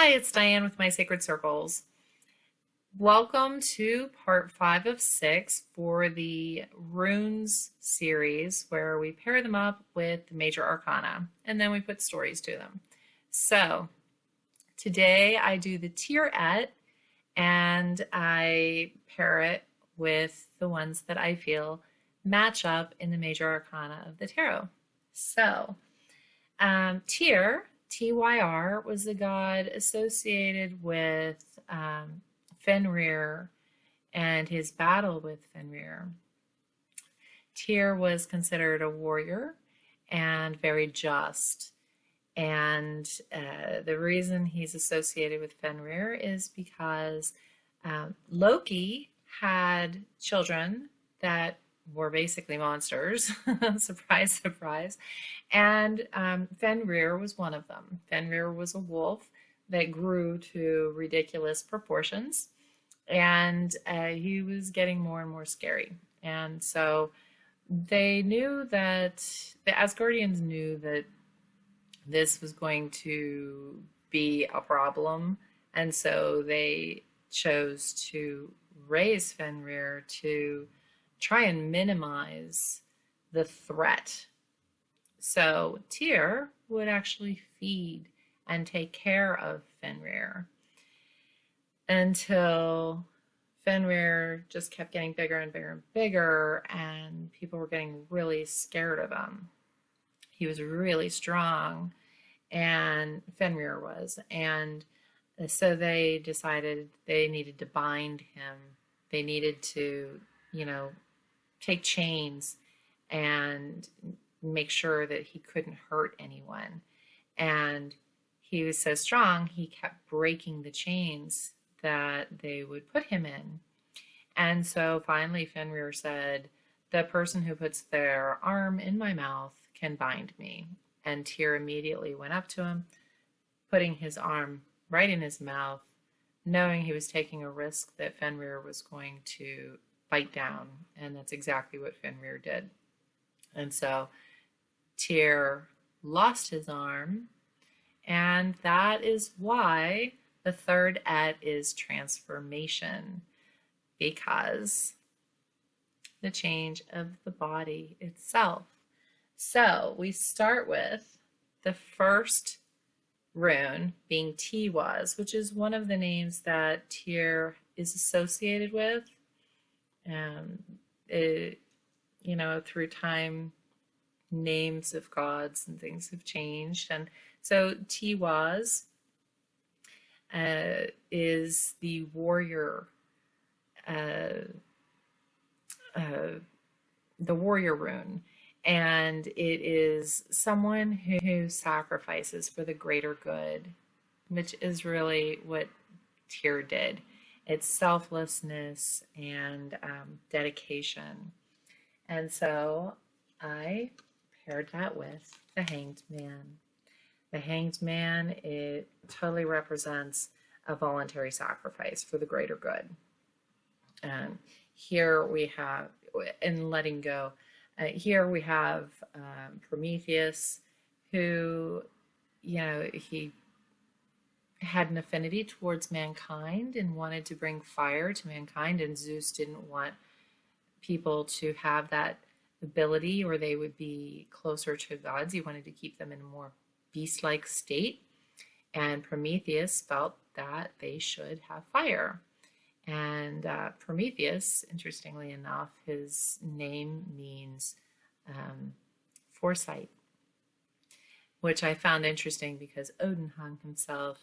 Hi, it's Diane with My Sacred Circles. Welcome to part 5 of 6 for the Runes series, where we pair them up with the major arcana and then we put stories to them. So today I do the Chariot and I pair it with the ones that I feel match up in the major arcana of the tarot. So Tyr, Tyr, was the god associated with Fenrir and his battle with Fenrir. Tyr was considered a warrior and very just. And the reason he's associated with Fenrir is because Loki had children that were basically monsters. Surprise, surprise. And Fenrir was one of them. Fenrir was a wolf that grew to ridiculous proportions, and he was getting more and more scary. And so they knew that, the Asgardians knew that this was going to be a problem, and so they chose to raise Fenrir to try and minimize the threat. So Tyr would actually feed and take care of Fenrir until Fenrir just kept getting bigger and bigger and bigger, and people were getting really scared of him. He was really strong, and Fenrir was, and so they decided they needed to bind him. They needed to, take chains and make sure that he couldn't hurt anyone. And he was so strong, he kept breaking the chains that they would put him in. And so finally Fenrir said, the person who puts their arm in my mouth can bind me. And Tyr immediately went up to him, putting his arm right in his mouth, knowing he was taking a risk that Fenrir was going to bite down. And that's exactly what Fenrir did. And so Tyr lost his arm, and that is why the third et is transformation, because the change of the body itself. So we start with the first rune being Tiwaz, which is one of the names that Tyr is associated with. Through time, names of gods and things have changed, and so Tiwaz is the warrior, the warrior rune, and it is someone who sacrifices for the greater good, which is really what Tyr did. It's selflessness and dedication. And so I paired that with the Hanged Man. The Hanged Man, it totally represents a voluntary sacrifice for the greater good. And here we have, in letting go, here we have Prometheus, who, he had an affinity towards mankind and wanted to bring fire to mankind, and Zeus didn't want people to have that ability, or they would be closer to gods. He wanted to keep them in a more beast-like state, and Prometheus felt that they should have fire. And Prometheus, interestingly enough, his name means foresight, which I found interesting because Odin hung himself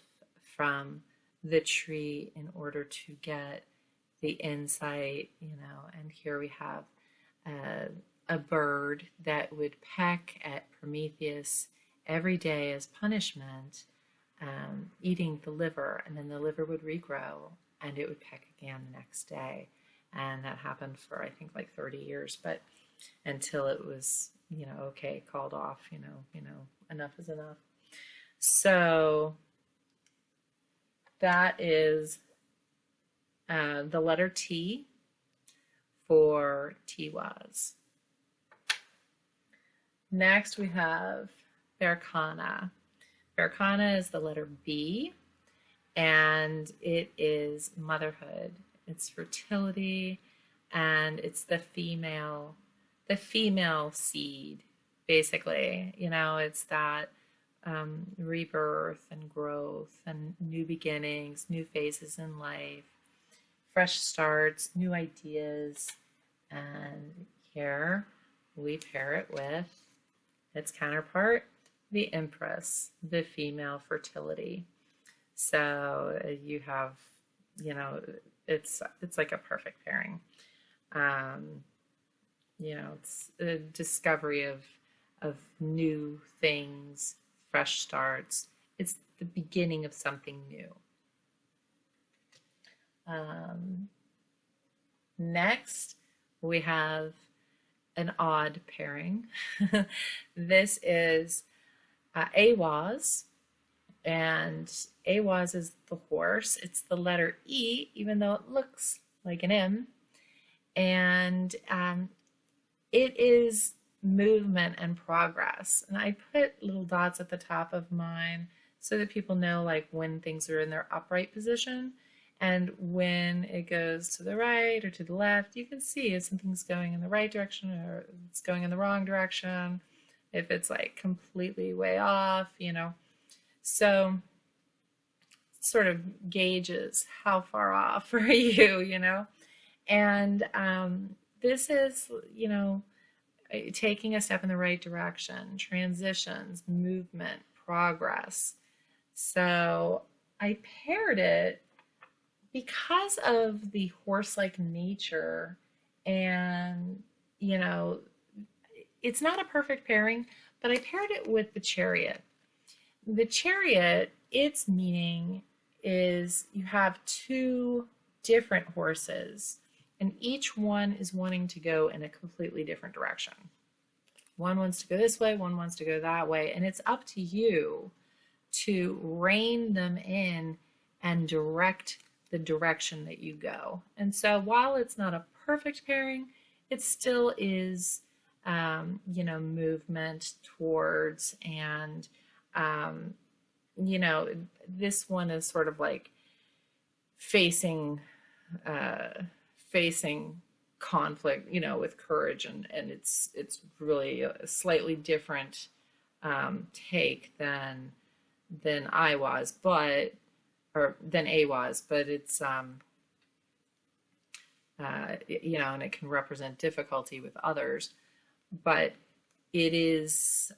from the tree in order to get the insight, and here we have a bird that would peck at Prometheus every day as punishment, eating the liver, and then the liver would regrow and it would peck again the next day. And that happened for, I think, like 30 years, but until it was, okay, called off, enough is enough. So that is the letter T for Tiwaz. Next we have Berkana. Berkana is the letter B, and it is motherhood. It's fertility, and it's the female seed, basically. You know, it's that rebirth and growth and new beginnings, new phases in life, fresh starts, new ideas. And here we pair it with its counterpart, the Empress, the female fertility. So you have, you know, it's like a perfect pairing. Um, you know, it's a discovery of new things, fresh starts. It's the beginning of something new. Next, we have an odd pairing. This is Awaz, and Awaz is the horse. It's the letter E, even though it looks like an M, and it is movement and progress. And I put little dots at the top of mine so that people know like when things are in their upright position. And when it goes to the right or to the left, you can see if something's going in the right direction or it's going in the wrong direction, if it's like completely way off, you know. So it sort of gauges how far off are you, you know. And this is, you know, taking a step in the right direction, transitions, movement, progress. So I paired it because of the horse-like nature, and you know, it's not a perfect pairing, but I paired it with the Chariot. The Chariot, its meaning is you have two different horses, and each one is wanting to go in a completely different direction. One wants to go this way, one wants to go that way, and it's up to you to rein them in and direct the direction that you go. And so while it's not a perfect pairing, it still is, you know, movement towards, and, you know, this one is sort of like facing conflict, you know, with courage, and it's really a slightly different take than I was, but or than A was, but it's you know, and it can represent difficulty with others, but it is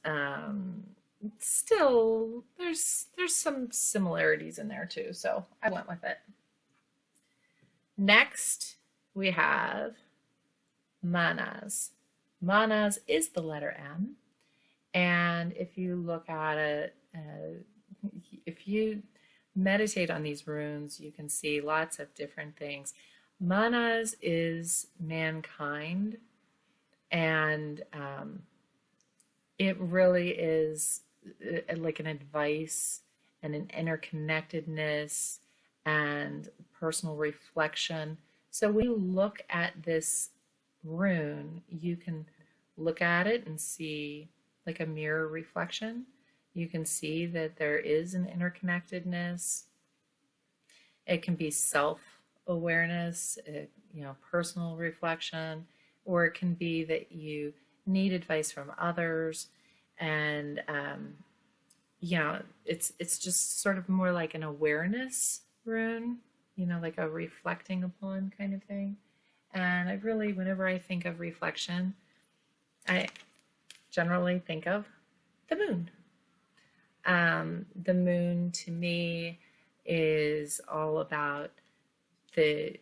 still there's some similarities in there too, so I went with it. Next we have Manas. Manas is the letter M, and if you look at it, if you meditate on these runes, you can see lots of different things. Manas is mankind, and it really is like an advice and an interconnectedness and personal reflection. So when you look at this rune, you can look at it and see like a mirror reflection. You can see that there is an interconnectedness. It can be self-awareness, you know, personal reflection, or it can be that you need advice from others, and you know, it's just sort of more like an awareness rune, you know, like a reflecting upon kind of thing. And I really, whenever I think of reflection, I generally think of the moon. The moon to me is all about the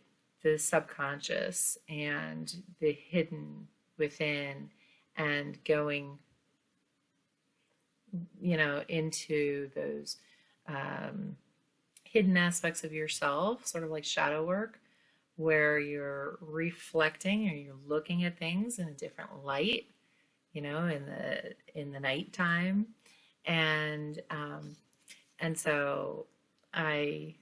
subconscious and the hidden within, and going, you know, into those hidden aspects of yourself, sort of like shadow work, where you're reflecting or you're looking at things in a different light, you know, in the nighttime. And so I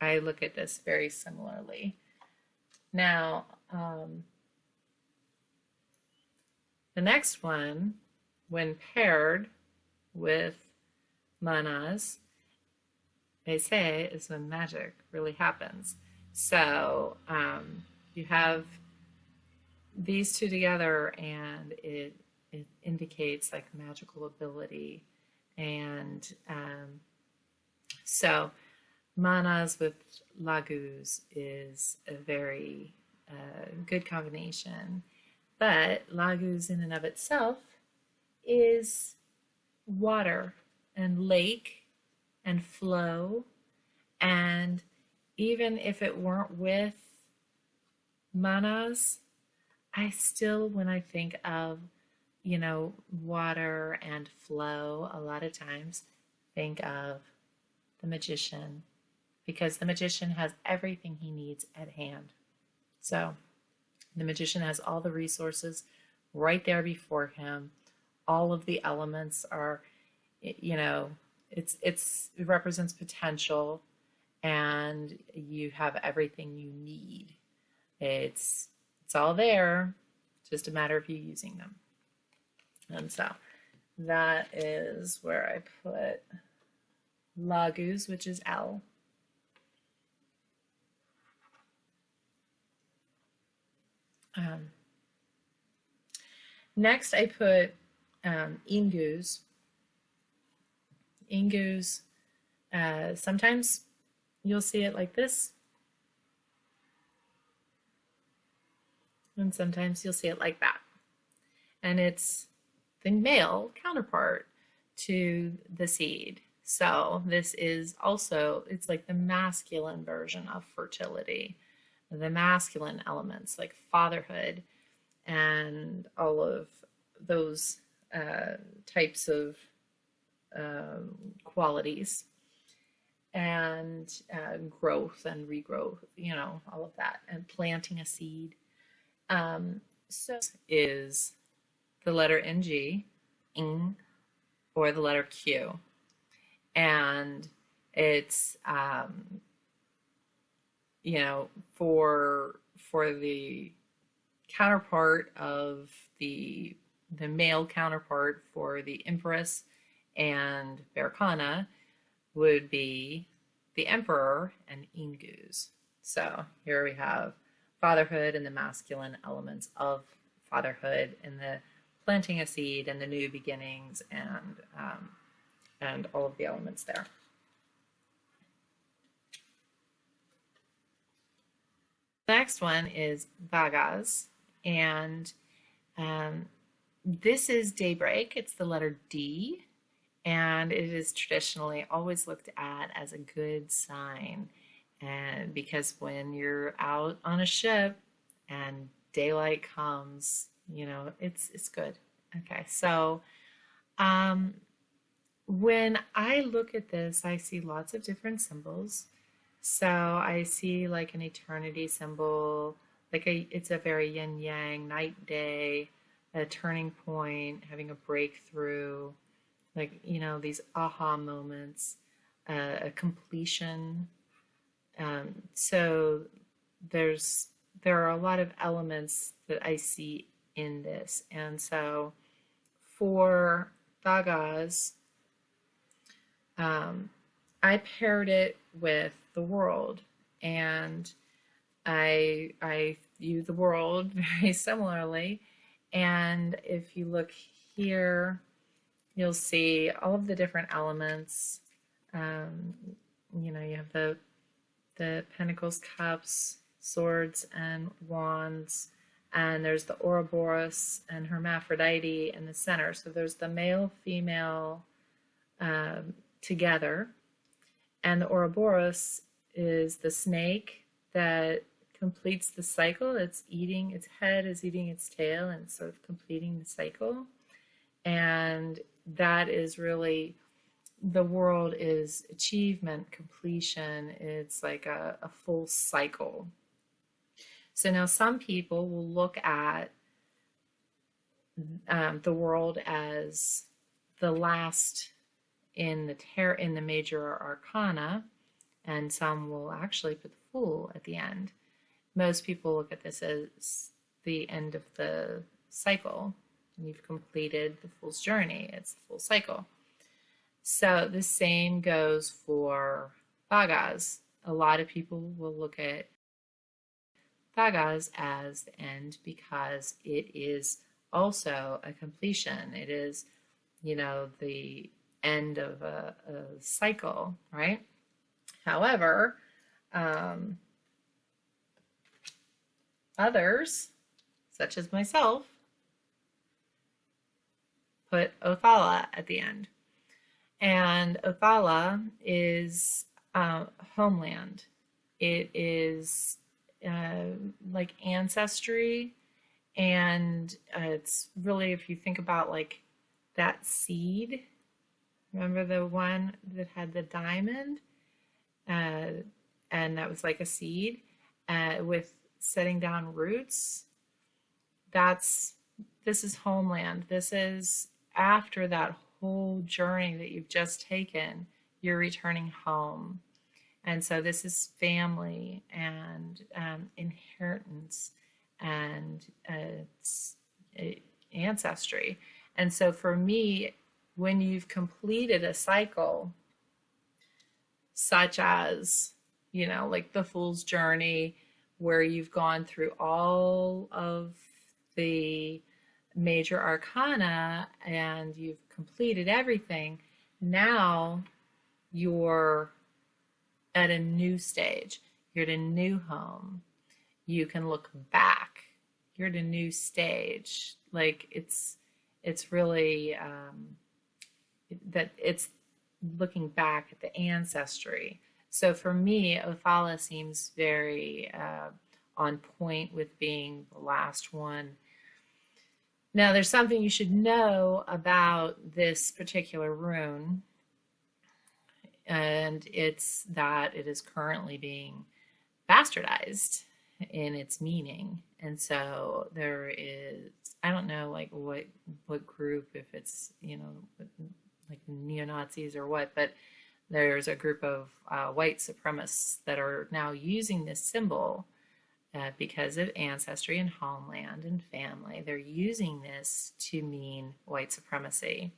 look at this very similarly. Now, the next one, when paired with manas, they say, is when magic really happens. So you have these two together, and it indicates like magical ability. And so manas with lagus is a very good combination. But lagus in and of itself is water and lake and flow. And even if it weren't with manas, I still, when I think of, water and flow, a lot of times think of the magician, because the magician has everything he needs at hand. So the magician has all the resources right there before him. All of the elements are, it represents potential, and you have everything you need. It's all there, just a matter of you using them. And so that is where I put lagus, which is L. Next, I put ingus. Ingus, sometimes you'll see it like this, and sometimes you'll see it like that. And it's the male counterpart to the seed. So this is also, it's like the masculine version of fertility. The masculine elements like fatherhood and all of those types of qualities, and growth and regrowth, all of that, and planting a seed. So is the letter NG, ing, or the letter Q. And it's, for the counterpart of the male counterpart for the Empress and Berkana would be the Emperor and Ingus. So here we have fatherhood and the masculine elements of fatherhood, and the planting a seed and the new beginnings, and all of the elements there. The next one is Vagas, and this is daybreak. It's the letter D, and it is traditionally always looked at as a good sign, and because when you're out on a ship and daylight comes, it's good. Okay, so when I look at this, I see lots of different symbols. So I see like an eternity symbol, it's a very yin yang, night day, a turning point, having a breakthrough, these aha moments, a completion. So there are a lot of elements that I see in this. And so for Vagas, I paired it with the world, and I view the world very similarly. And if you look here, you'll see all of the different elements. You have the pentacles, cups, swords, and wands, and there's the Ouroboros and Hermaphrodite in the center. So there's the male, female together, and the Ouroboros is the snake that completes the cycle. Its head is eating its tail and sort of completing the cycle. And that is really, the world is achievement, completion. It's like a full cycle. So now some people will look at the world as the last in the major arcana, and some will actually put the Fool at the end. Most people look at this as the end of the cycle, and you've completed the Fool's journey. It's the full cycle. So the same goes for bhagas. A lot of people will look at bhagas as the end because it is also a completion. It is, the end of a cycle, right? However, others, such as myself, put Othala at the end. And Othala is homeland. It is like ancestry, and it's really, if you think about like that seed, remember the one that had the diamond, and that was like a seed with setting down roots. This is homeland. This is after that whole journey that you've just taken, you're returning home. And so this is family and inheritance and ancestry. And so for me, when you've completed a cycle, such as, like the Fool's Journey, where you've gone through all of the major arcana and you've completed everything, now you're at a new stage. You're at a new home. You can look back. You're at a new stage. Like it's really that it's looking back at the ancestry. So for me, Othala seems very on point with being the last one. Now, there's something you should know about this particular rune, and it's that it is currently being bastardized in its meaning. And so there is, I don't know like what group, if it's, like neo-Nazis or what, but there's a group of white supremacists that are now using this symbol because of ancestry and homeland and family. They're using this to mean white supremacy.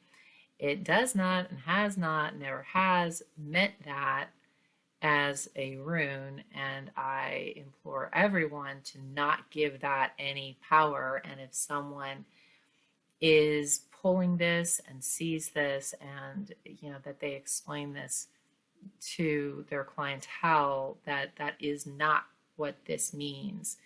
It does not and has not, never has meant that as a rune, and I implore everyone to not give that any power. And if someone is pulling this and sees this, and that they explain this to their clientele, that is not what this means.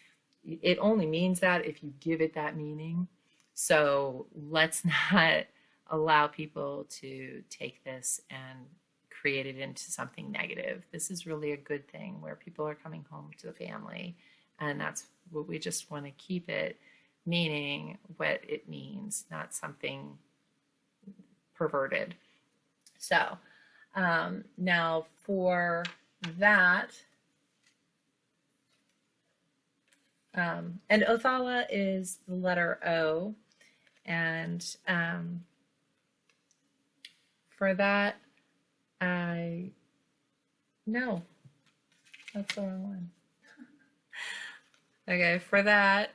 It only means that if you give it that meaning. So let's not allow people to take this and create it into something negative. This is really a good thing where people are coming home to the family, and that's what we just want to keep it meaning what it means, not something perverted. So now for that, and Othala is the letter O, and for that, no, that's the wrong one. Okay, for that,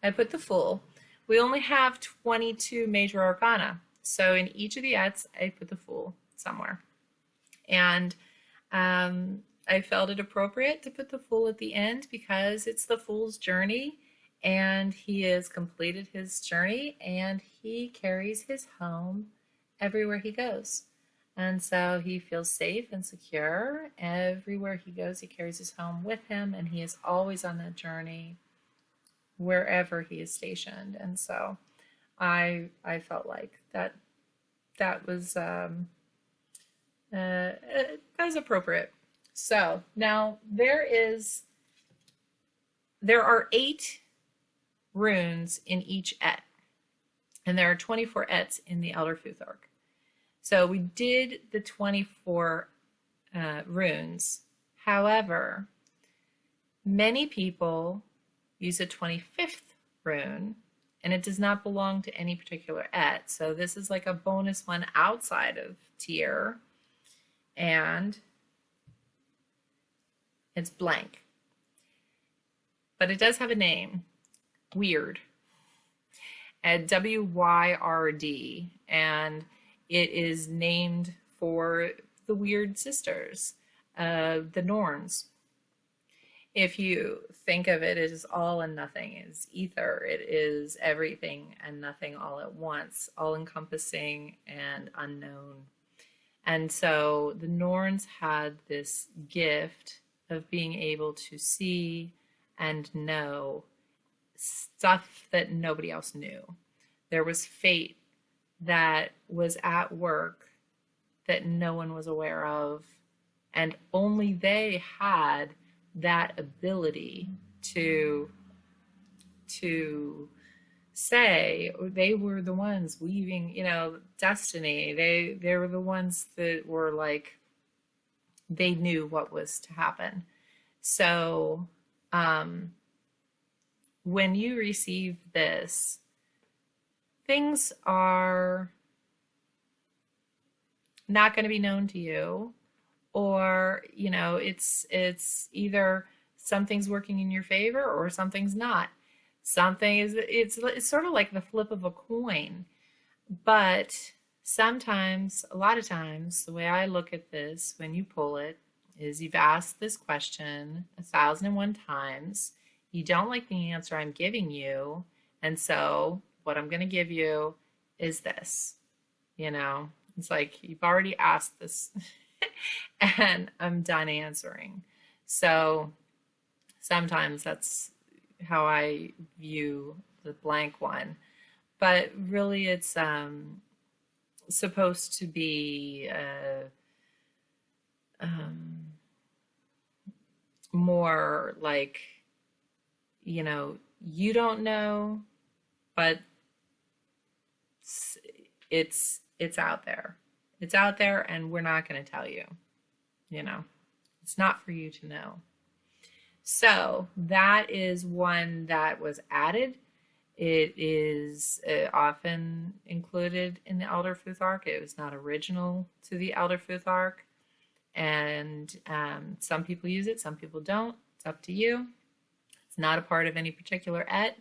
I put the Fool. We only have 22 major arcana, so in each of the ets, I put the Fool somewhere. And I felt it appropriate to put the Fool at the end because it's the Fool's journey, and he has completed his journey, and he carries his home everywhere he goes. And so he feels safe and secure. Everywhere he goes, he carries his home with him, and he is always on that journey wherever he is stationed. And so I felt like that was appropriate. So now there are 8 runes in each et, and there are 24 ets in the Elder Futhark. So we did the 24 runes. However, many people use a 25th rune, and it does not belong to any particular et. So this is like a bonus one outside of tier, and it's blank. But it does have a name, Weird, at WYRD, and It is named for the weird sisters, the Norns. If you think of it as all and nothing, is ether. It is everything and nothing all at once, all encompassing and unknown. And so the Norns had this gift of being able to see and know stuff that nobody else knew. There was fate that was at work that no one was aware of, and only they had that ability to say they were the ones weaving, destiny. They were the ones that were like, they knew what was to happen. So when you receive this, things are not going to be known to you, or it's either something's working in your favor or something's not. Something is, it's sort of like the flip of a coin. But sometimes, a lot of times, the way I look at this when you pull it is you've asked this question 1,001 times. You don't like the answer I'm giving you, and so what I'm going to give you is this. It's like you've already asked this and I'm done answering. So sometimes that's how I view the blank one. But really it's supposed to be more like, you don't know, but it's out there. It's out there, and we're not going to tell you. It's not for you to know. So that is one that was added. It is often included in the Elder Futhark. It was not original to the Elder Futhark, and some people use it, some people don't. It's up to you. It's not a part of any particular et.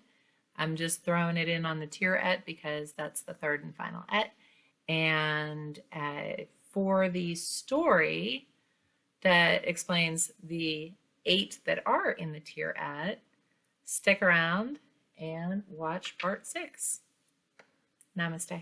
I'm just throwing it in on the tier et because that's the third and final et. And for the story that explains the 8 that are in the tier et, stick around and watch part 6. Namaste.